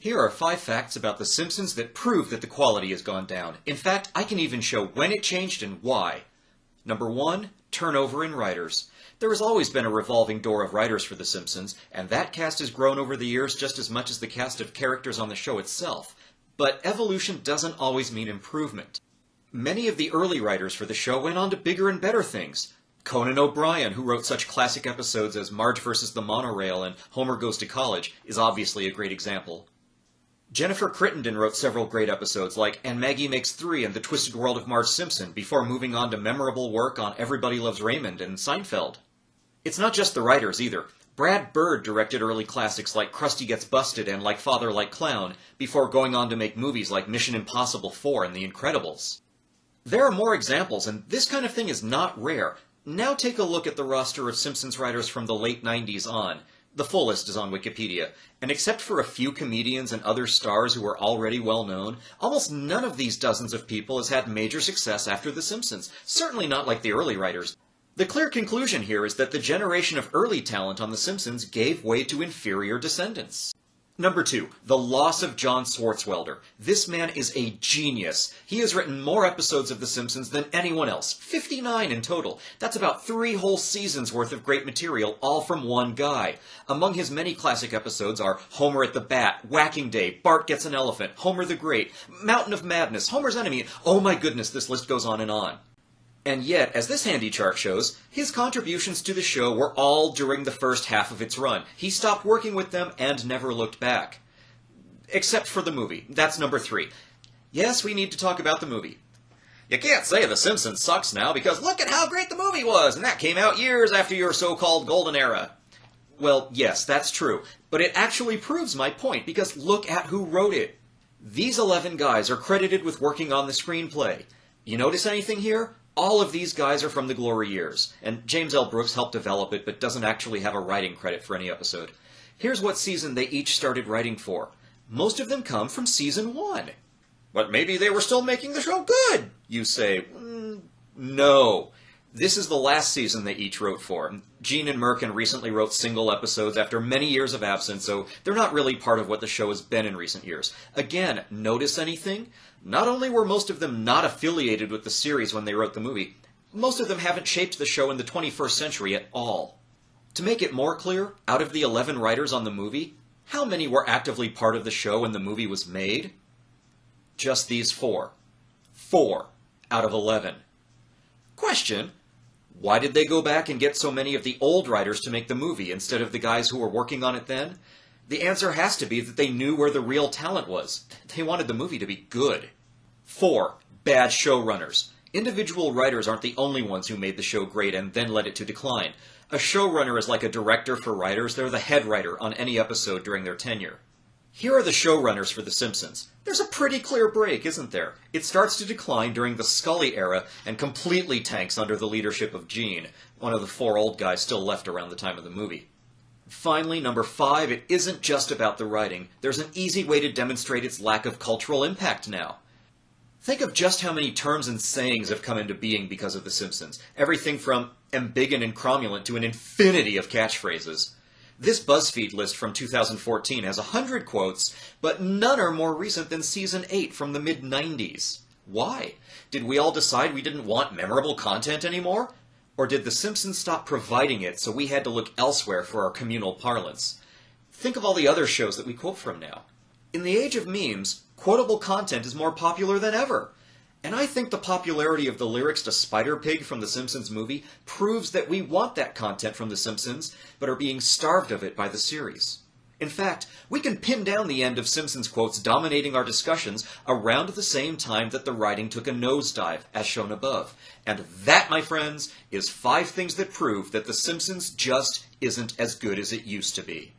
Here are 5 facts about The Simpsons that prove that the quality has gone down. In fact, I can even show when it changed and why. Number 1, turnover in writers. There has always been a revolving door of writers for The Simpsons, and that cast has grown over the years just as much as the cast of characters on the show itself. But evolution doesn't always mean improvement. Many of the early writers for the show went on to bigger and better things. Conan O'Brien, who wrote such classic episodes as Marge vs. the Monorail and Homer Goes to College, is obviously a great example. Jennifer Crittenden wrote several great episodes like And Maggie Makes 3 and The Twisted World of Marge Simpson before moving on to memorable work on Everybody Loves Raymond and Seinfeld. It's not just the writers either. Brad Bird directed early classics like Krusty Gets Busted and Like Father, Like Clown before going on to make movies like Mission Impossible 4 and The Incredibles. There are more examples, and this kind of thing is not rare. Now take a look at the roster of Simpsons writers from the late 90s on. The full list is on Wikipedia, and except for a few comedians and other stars who are already well known, almost none of these dozens of people has had major success after The Simpsons, certainly not like the early writers. The clear conclusion here is that the generation of early talent on The Simpsons gave way to inferior descendants. Number 2, the loss of John Swartz Welder. This man is a genius. He has written more episodes of The Simpsons than anyone else, 59 in total. That's about 3 whole seasons worth of great material, all from one guy. Among his many classic episodes are Homer at the Bat, Whacking Day, Bart Gets an Elephant, Homer the Great, Mountain of Madness, Homer's Enemy. Oh my goodness, this list goes on and on. And yet, as this handy chart shows, his contributions to the show were all during the first half of its run. He stopped working with them and never looked back. Except for the movie. That's number 3. Yes, we need to talk about the movie. You can't say The Simpsons sucks now because look at how great the movie was, and that came out years after your so-called golden era. Well, yes, that's true, but it actually proves my point because look at who wrote it. These 11 guys are credited with working on the screenplay. You notice anything here? All of these guys are from the glory years, and James L. Brooks helped develop it but doesn't actually have a writing credit for any episode. Here's what season they each started writing for. Most of them come from season 1. But maybe they were still making the show good, you say. No. This is the last season they each wrote for. Gene and Merkin recently wrote single episodes after many years of absence, so they're not really part of what the show has been in recent years. Again, notice anything? Not only were most of them not affiliated with the series when they wrote the movie, most of them haven't shaped the show in the 21st century at all. To make it more clear, out of the 11 writers on the movie, how many were actively part of the show when the movie was made? Just these 4. 4 out of 11. Question: why did they go back and get so many of the old writers to make the movie instead of the guys who were working on it then? The answer has to be that they knew where the real talent was. They wanted the movie to be good. 4. Bad showrunners. Individual writers aren't the only ones who made the show great and then led it to decline. A showrunner is like a director for writers. They're the head writer on any episode during their tenure. Here are the showrunners for The Simpsons. There's a pretty clear break, isn't there? It starts to decline during the Scully era and completely tanks under the leadership of Gene, one of the 4 old guys still left around the time of the movie. Finally, number 5, it isn't just about the writing. There's an easy way to demonstrate its lack of cultural impact now. Think of just how many terms and sayings have come into being because of The Simpsons. Everything from embiggen and cromulent to an infinity of catchphrases. This BuzzFeed list from 2014 has 100 quotes, but none are more recent than Season 8 from the mid-90s. Why? Did we all decide we didn't want memorable content anymore? Or did The Simpsons stop providing it so we had to look elsewhere for our communal parlance? Think of all the other shows that we quote from now. In the age of memes, quotable content is more popular than ever. And I think the popularity of the lyrics to Spider Pig from the Simpsons movie proves that we want that content from The Simpsons, but are being starved of it by the series. In fact, we can pin down the end of Simpsons quotes dominating our discussions around the same time that the writing took a nosedive, as shown above. And that, my friends, is 5 things that prove that The Simpsons just isn't as good as it used to be.